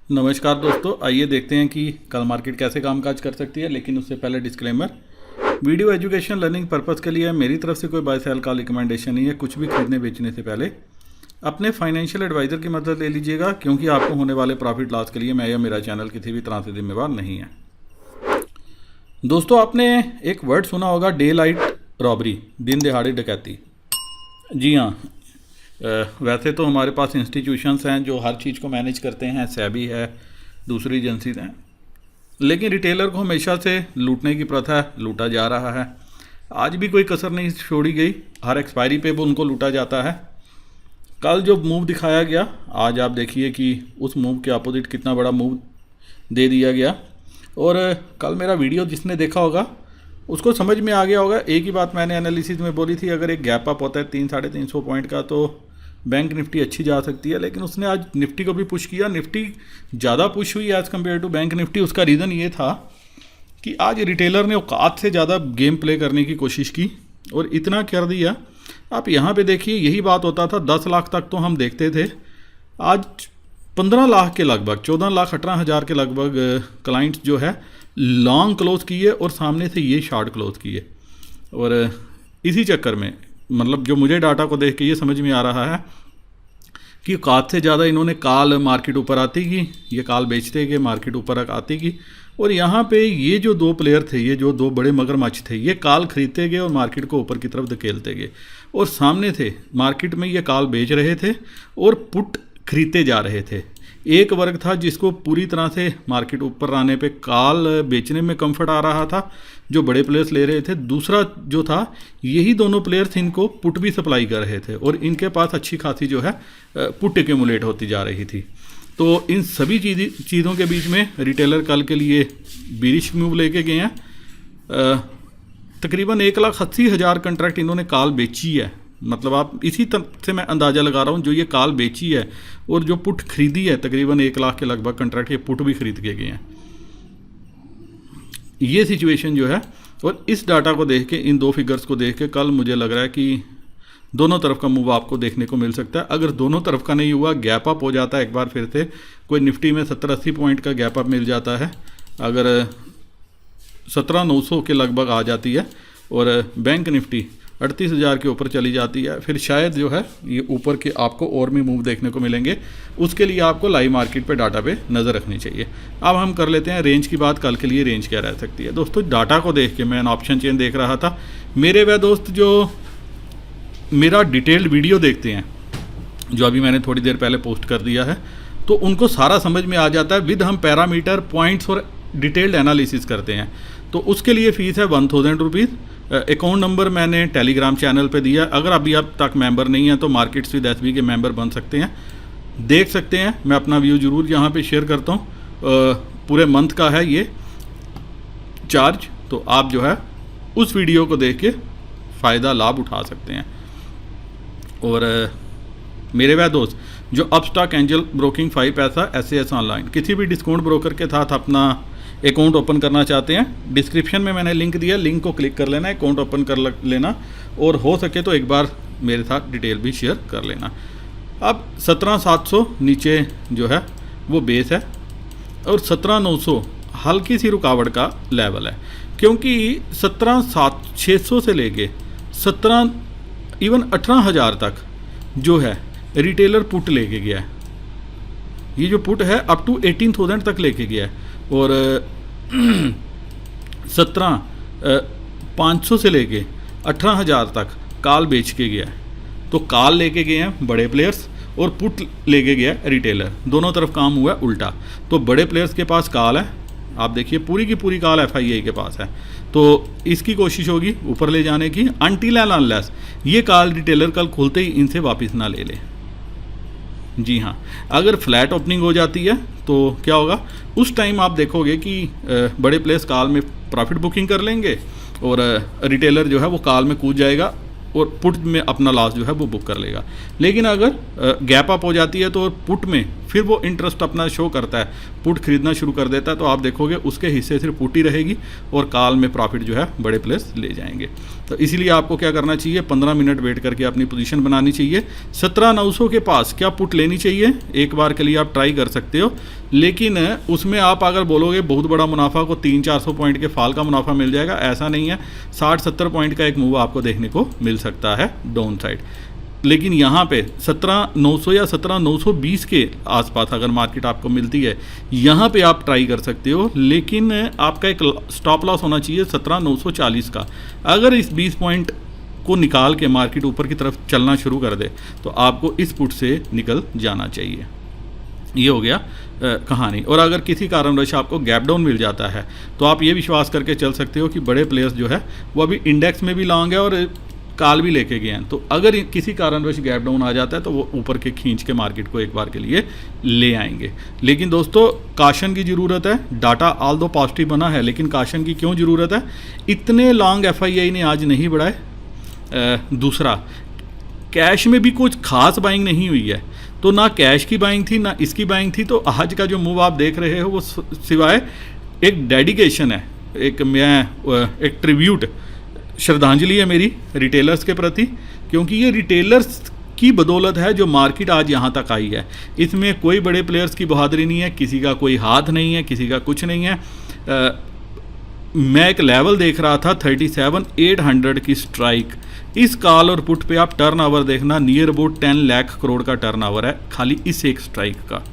नमस्कार दोस्तों, आइए देखते हैं कि कल मार्केट कैसे कामकाज कर सकती है। लेकिन उससे पहले disclaimer, video education learning purpose के लिए है। मेरी तरफ से कोई बाय सेल का रिकमेंडेशन नहीं है। कुछ भी खरीदने बेचने से पहले अपने फाइनेंशियल एडवाइज़र की मदद ले लीजिएगा, क्योंकि आपको होने वाले प्रॉफिट लॉस के लिए मैं या मेरा चैनल किसी भी तरह से जिम्मेवार नहीं है। दोस्तों, आपने एक वर्ड सुना होगा, डे लाइट रॉबरी, दिन दिहाड़ी डकैती। जी हाँ, वैसे तो हमारे पास इंस्टीट्यूशंस हैं जो हर चीज़ को मैनेज करते हैं, सेबी है, दूसरी एजेंसीज हैं, लेकिन रिटेलर को हमेशा से लूटने की प्रथा लूटा जा रहा है। आज भी कोई कसर नहीं छोड़ी गई, हर एक्सपायरी पे वो उनको लूटा जाता है। कल जो मूव दिखाया गया, आज आप देखिए कि उस मूव के अपोजिट कितना बड़ा मूव दे दिया गया। और कल मेरा वीडियो जिसने देखा होगा उसको समझ में आ गया होगा। एक ही बात मैंने एनालिसिस में बोली थी, अगर एक गैप अप होता है 300-350 पॉइंट का तो बैंक निफ्टी अच्छी जा सकती है। लेकिन उसने आज निफ्टी को भी पुश किया, निफ्टी ज़्यादा पुश हुई as compare to bank Nifty. उसका रीज़न ये था कि आज रिटेलर ने औकात से ज़्यादा गेम प्ले करने की कोशिश की और इतना कर दिया। आप यहाँ पे देखिए, यही बात होता था 10 लाख तक तो हम देखते थे, आज 15 लाख के लगभग, 14,18,000 के लगभग क्लाइंट्स जो है लॉन्ग क्लोज किए और सामने से ये शॉर्ट क्लोज किए। और इसी चक्कर में मतलब जो मुझे डाटा को देख के ये समझ में आ रहा है कि औकात से ज़्यादा इन्होंने काल मार्केट ऊपर आती की, ये काल बेचते गए, मार्केट ऊपर आती की। और यहाँ पे ये जो दो प्लेयर थे, ये जो दो बड़े मगरमच्छ थे, ये काल खरीदते गए और मार्केट को ऊपर की तरफ धकेलते गए। और सामने थे मार्केट में ये काल बेच रहे थे और पुट खरीदते जा रहे थे। एक वर्ग था जिसको पूरी तरह से मार्केट ऊपर आने पे काल बेचने में कंफर्ट आ रहा था, जो बड़े प्लेयर्स ले रहे थे। दूसरा जो था, यही दोनों प्लेयर्स इनको पुट भी सप्लाई कर रहे थे और इनके पास अच्छी खासी जो है पुट एक्यूमुलेट होती जा रही थी। तो इन सभी चीज़ों के बीच में रिटेलर कल के लिए बीरिश मूव लेके गए हैं। तकरीबन 1,80,000 कंट्रैक्ट इन्होंने काल बेची है। मतलब आप इसी तरह से मैं अंदाज़ा लगा रहा हूँ, जो ये काल बेची है और जो पुट खरीदी है, तकरीबन 1 लाख के लगभग कंट्रैक्ट ये पुट भी खरीद के गए हैं। ये सिचुएशन जो है, और इस डाटा को देख के, इन दो फिगर्स को देख के कल मुझे लग रहा है कि दोनों तरफ का मूव आपको देखने को मिल सकता है। अगर दोनों तरफ का नहीं हुआ, गैप अप हो जाता है एक बार फिर से, कोई निफ्टी में 70-80 पॉइंट का गैप अप मिल जाता है, अगर 17,900 के लगभग आ जाती है और बैंक निफ्टी 38,000 के ऊपर चली जाती है, फिर शायद जो है ये ऊपर के आपको और भी मूव देखने को मिलेंगे। उसके लिए आपको लाइव मार्केट पे डाटा पे नज़र रखनी चाहिए। अब हम कर लेते हैं रेंज की बात। कल के लिए रेंज क्या रह सकती है दोस्तों? डाटा को देख के मैं ऑप्शन चेन देख रहा था। मेरे वह दोस्त जो मेरा डिटेल्ड वीडियो देखते हैं, जो अभी मैंने थोड़ी देर पहले पोस्ट कर दिया है, तो उनको सारा समझ में आ जाता है। विद हम पैरामीटर, पॉइंट्स और डिटेल्ड एनालिसिस करते हैं। तो उसके लिए फ़ीस है 1,000 रुपीज़। अकाउंट नंबर मैंने टेलीग्राम चैनल पे दिया। अगर अभी अब तक मेंबर नहीं है तो मार्केट्स विद एसबी के मेंबर बन सकते हैं, देख सकते हैं। मैं अपना व्यू ज़रूर यहाँ पे शेयर करता हूँ। पूरे मंथ का है ये चार्ज, तो आप जो है उस वीडियो को देख के फ़ायदा लाभ उठा सकते हैं। और मेरे वह दोस्त जो अपस्टॉक एंजल ब्रोकिंग 5 पैसा SAS ऑनलाइन किसी भी डिस्काउंट ब्रोकर के साथ अपना अकाउंट ओपन करना चाहते हैं, डिस्क्रिप्शन में मैंने लिंक दिया, लिंक को क्लिक कर लेना, अकाउंट ओपन कर लेना, और हो सके तो एक बार मेरे साथ डिटेल भी शेयर कर लेना। अब 17,700 नीचे जो है वो बेस है और 17,900 हल्की सी रुकावट का लेवल है, क्योंकि 17,600 से लेके 18,000 तक जो है रिटेलर पुट लेके गया है। ये जो पुट है अप टू 18,000 तक लेके गया है और 17,500 से लेके 18,000 तक काल बेच के गया है। तो काल लेके गए हैं बड़े प्लेयर्स और पुट लेके गया है रिटेलर। दोनों तरफ काम हुआ है उल्टा। तो बड़े प्लेयर्स के पास काल है, आप देखिए पूरी की पूरी काल FII के पास है, तो इसकी कोशिश होगी ऊपर ले जाने की, अनटिल एंड अनलेस ये काल रिटेलर कल खुलते ही इनसे वापस ना ले ले। जी हाँ, अगर फ्लैट ओपनिंग हो जाती है तो क्या होगा, उस टाइम आप देखोगे कि बड़े प्लेयर्स काल में प्रॉफिट बुकिंग कर लेंगे और रिटेलर जो है वो काल में कूद जाएगा और पुट में अपना लॉस जो है वो बुक कर लेगा। लेकिन अगर गैप अप हो जाती है तो पुट में फिर वो इंटरेस्ट अपना शो करता है, पुट खरीदना शुरू कर देता है, तो आप देखोगे उसके हिस्से सिर्फ पुट ही रहेगी और कॉल में प्रॉफिट जो है बड़े प्लेयर्स ले जाएंगे। तो इसीलिए आपको क्या करना चाहिए, 15 मिनट वेट करके अपनी पोजीशन बनानी चाहिए। 17,900 के पास क्या पुट लेनी चाहिए, एक बार के लिए आप ट्राई कर सकते हो, लेकिन उसमें आप अगर बोलोगे बहुत बड़ा मुनाफा को 300-400 पॉइंट के फाल का मुनाफा मिल जाएगा, ऐसा नहीं है। 60-70 पॉइंट का एक मूव आपको देखने को मिल सकता है डाउन साइड। लेकिन यहाँ पे 17,900 या 17,920 के आसपास अगर मार्केट आपको मिलती है, यहाँ पे आप ट्राई कर सकते हो, लेकिन आपका एक स्टॉप लॉस होना चाहिए 17,940 का। अगर इस 20 पॉइंट को निकाल के मार्केट ऊपर की तरफ चलना शुरू कर दे तो आपको इस पुट से निकल जाना चाहिए। ये हो गया कहानी। और अगर किसी कारणवश आपको गैप डाउन मिल जाता है तो आप ये विश्वास करके चल सकते हो कि बड़े प्लेयर्स जो है वो अभी इंडेक्स में भी लॉन्ग है और काल भी लेके गए हैं, तो अगर किसी कारणवश गैप डाउन आ जाता है तो वो ऊपर के खींच के मार्केट को एक बार के लिए ले आएंगे। लेकिन दोस्तों काशन की ज़रूरत है। डाटा ऑल दो पॉजिटिव बना है, लेकिन काशन की क्यों ज़रूरत है, इतने लॉन्ग FII ने आज नहीं बढ़ाए। दूसरा, कैश में भी कुछ खास बाइंग नहीं हुई है, तो ना कैश की बाइंग थी ना इसकी बाइंग थी। तो आज का जो मूव आप देख रहे हो वो सिवाय एक डेडिकेशन है, एक ट्रिब्यूट, श्रद्धांजलि है मेरी रिटेलर्स के प्रति, क्योंकि ये रिटेलर्स की बदौलत है जो मार्केट आज यहाँ तक आई है। इसमें कोई बड़े प्लेयर्स की बहादुरी नहीं है, किसी का कोई हाथ नहीं है, किसी का कुछ नहीं है। मैं एक लेवल देख रहा था 37,800 की स्ट्राइक। इस कॉल और पुट पे आप टर्नओवर देखना, नियर अबाउट 10 लाख करोड़ का टर्नओवर है खाली इस एक स्ट्राइक का,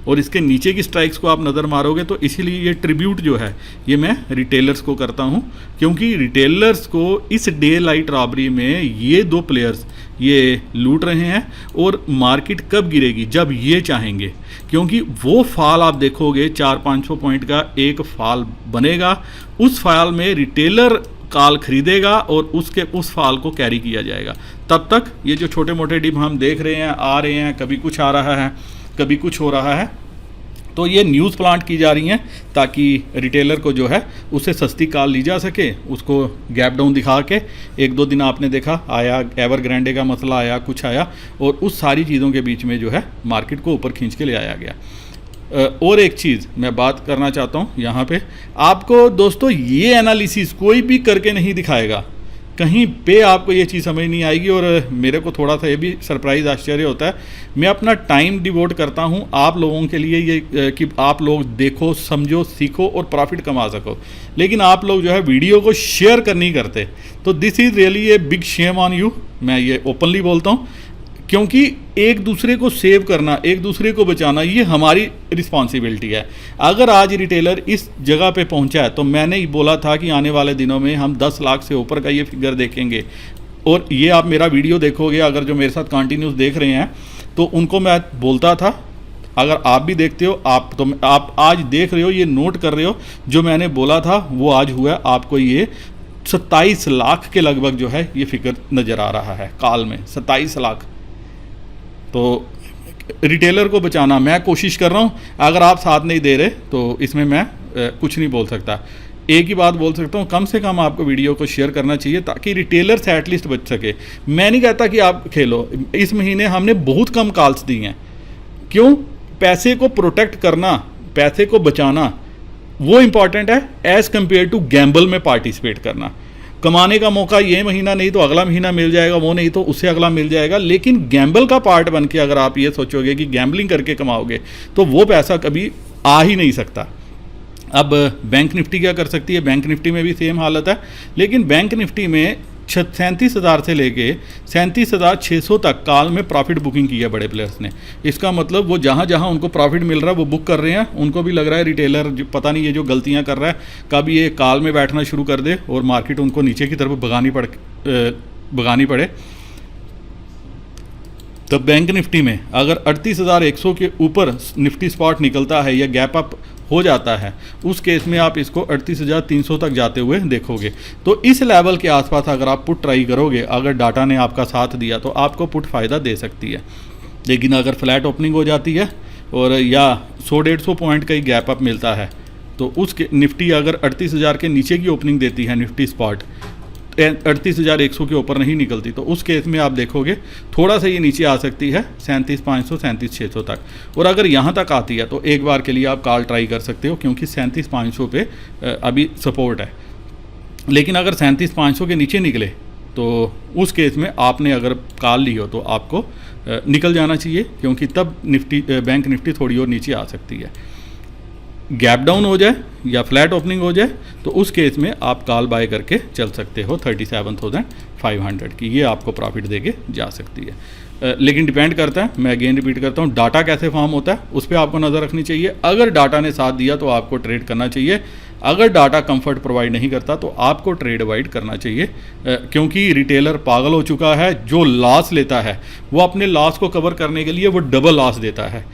और इसके नीचे की स्ट्राइक्स को आप नज़र मारोगे तो इसीलिए ये ट्रिब्यूट जो है ये मैं रिटेलर्स को करता हूँ, क्योंकि रिटेलर्स को इस डे लाइट रॉबरी में ये दो प्लेयर्स ये लूट रहे हैं। और मार्केट कब गिरेगी, जब ये चाहेंगे, क्योंकि वो फॉल आप देखोगे 400-500 पॉइंट का एक फॉल बनेगा, उस फॉल में रिटेलर कॉल खरीदेगा और उस फॉल को कैरी किया जाएगा। तब तक ये जो छोटे मोटे डिप हम देख रहे हैं, आ रहे हैं, कभी कुछ आ रहा है कभी कुछ हो रहा है, तो ये न्यूज़ प्लांट की जा रही हैं ताकि रिटेलर को जो है उससे सस्ती कॉल ली जा सके। उसको गैप डाउन दिखा के 1-2 दिन आपने देखा आया, एवरग्रांडे का मसला आया, कुछ आया, और उस सारी चीज़ों के बीच में जो है मार्केट को ऊपर खींच के ले आया गया। और एक चीज़ मैं बात करना चाहता हूँ यहाँ पे, आपको दोस्तों ये एनालिसिस कोई भी करके नहीं दिखाएगा, कहीं पे आपको ये चीज़ समझ नहीं आएगी। और मेरे को थोड़ा सा ये भी सरप्राइज़ आश्चर्य होता है, मैं अपना टाइम डिवोट करता हूँ आप लोगों के लिए, ये कि आप लोग देखो, समझो, सीखो और प्रॉफिट कमा सको, लेकिन आप लोग जो है वीडियो को शेयर कर नहीं करते। तो this is really a big shame on you, मैं ये ओपनली बोलता हूँ, क्योंकि एक दूसरे को सेव करना, एक दूसरे को बचाना, ये हमारी रिस्पॉन्सिबिलिटी है। अगर आज रिटेलर इस जगह पे पहुंचा है तो मैंने ही बोला था कि आने वाले दिनों में हम 10 लाख से ऊपर का ये फिगर देखेंगे। और ये आप मेरा वीडियो देखोगे, अगर जो मेरे साथ कंटिन्यूस देख रहे हैं तो उनको मैं बोलता था, अगर आप भी देखते हो, आप आज देख रहे हो, ये नोट कर रहे हो, जो मैंने बोला था वो आज हुआ है। आपको ये 27 लाख के लगभग जो है ये फिगर नज़र आ रहा है कॉल में, 27 लाख। तो रिटेलर को बचाना मैं कोशिश कर रहा हूँ, अगर आप साथ नहीं दे रहे तो इसमें मैं कुछ नहीं बोल सकता। एक ही बात बोल सकता हूँ, कम से कम आपको वीडियो को शेयर करना चाहिए ताकि रिटेलर से एटलीस्ट बच सके। मैं नहीं कहता कि आप खेलो, इस महीने हमने बहुत कम कॉल्स दी हैं। क्यों? पैसे को प्रोटेक्ट करना, पैसे को बचाना वो इम्पॉर्टेंट है एज़ कम्पेयर टू गैम्बल में पार्टिसिपेट करना। कमाने का मौका ये महीना नहीं तो अगला महीना मिल जाएगा, वो नहीं तो उससे अगला मिल जाएगा, लेकिन गैम्बल का पार्ट बन के अगर आप ये सोचोगे कि गैम्बलिंग करके कमाओगे तो वो पैसा कभी आ ही नहीं सकता। अब बैंक निफ्टी क्या कर सकती है, बैंक निफ्टी में भी सेम हालत है, लेकिन बैंक निफ्टी में 37,000 से लेके 37,600 तक कॉल में प्रॉफिट बुकिंग की है बड़े प्लेयर्स ने। इसका मतलब वो जहाँ जहाँ उनको प्रॉफिट मिल रहा है वो बुक कर रहे हैं। उनको भी लग रहा है रिटेलर पता नहीं ये जो गलतियाँ कर रहा है कब ये कॉल में बैठना शुरू कर दे और मार्केट उनको नीचे की तरफ भगानी पड़े। तो बैंक निफ्टी में अगर 38,100 के ऊपर निफ्टी स्पॉट निकलता है या गैप अप हो जाता है, उस केस में आप इसको 38,300 तक जाते हुए देखोगे। तो इस लेवल के आसपास अगर आप पुट ट्राई करोगे, अगर डाटा ने आपका साथ दिया तो आपको पुट फ़ायदा दे सकती है। लेकिन अगर फ्लैट ओपनिंग हो जाती है और या 100-150 पॉइंट का ही गैप अप मिलता है तो उसके निफ्टी अगर 38,000 के नीचे की ओपनिंग देती है निफ्टी स्पॉट, 38,100 के ऊपर नहीं निकलती, तो उस केस में आप देखोगे थोड़ा सा ये नीचे आ सकती है 37,500 37,600 तक। और अगर यहाँ तक आती है तो एक बार के लिए आप कॉल ट्राई कर सकते हो, क्योंकि 37,500 पे अभी सपोर्ट है। लेकिन अगर 37,500 के नीचे निकले तो उस केस में आपने अगर कॉल ली हो तो आपको निकल जाना चाहिए, क्योंकि तब बैंक निफ्टी थोड़ी और नीचे आ सकती है। गैप डाउन हो जाए या फ्लैट ओपनिंग हो जाए तो उस केस में आप कॉल बाय करके चल सकते हो 37,500 की, ये आपको प्रॉफिट देके जा सकती है। लेकिन डिपेंड करता है, मैं अगेन रिपीट करता हूँ, डाटा कैसे फॉर्म होता है उस पर आपको नज़र रखनी चाहिए। अगर डाटा ने साथ दिया तो आपको ट्रेड करना चाहिए, अगर डाटा कंफर्ट प्रोवाइड नहीं करता तो आपको ट्रेड अवॉइड करना चाहिए, क्योंकि रिटेलर पागल हो चुका है। जो लॉस लेता है वो अपने लॉस को कवर करने के लिए वो डबल लॉस देता है।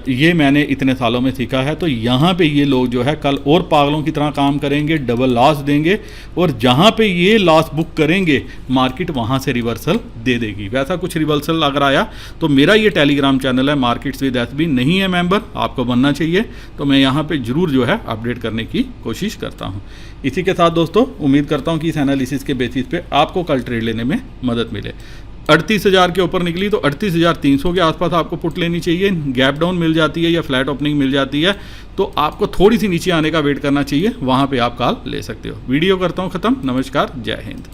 ये मैंने इतने सालों में सीखा है। तो यहाँ पे ये लोग जो है कल और पागलों की तरह काम करेंगे, डबल लॉस देंगे, और जहाँ पे ये लॉस बुक करेंगे मार्केट वहाँ से रिवर्सल दे देगी। वैसा कुछ रिवर्सल अगर आया तो मेरा ये टेलीग्राम चैनल है मार्केट्स विद एसबी नहीं है मेंबर, आपको बनना चाहिए, तो मैं यहाँ पे ज़रूर जो है अपडेट करने की कोशिश करता हूँ। इसी के साथ दोस्तों उम्मीद करता हूँ कि इस एनालिसिस के बेसिस पे आपको कल ट्रेड लेने में मदद मिले। 38,000 के ऊपर निकली तो 38,300 के आसपास आपको पुट लेनी चाहिए। गैप डाउन मिल जाती है या फ्लैट ओपनिंग मिल जाती है तो आपको थोड़ी सी नीचे आने का वेट करना चाहिए, वहाँ पे आप कॉल ले सकते हो। वीडियो करता हूँ ख़त्म। नमस्कार, जय हिंद।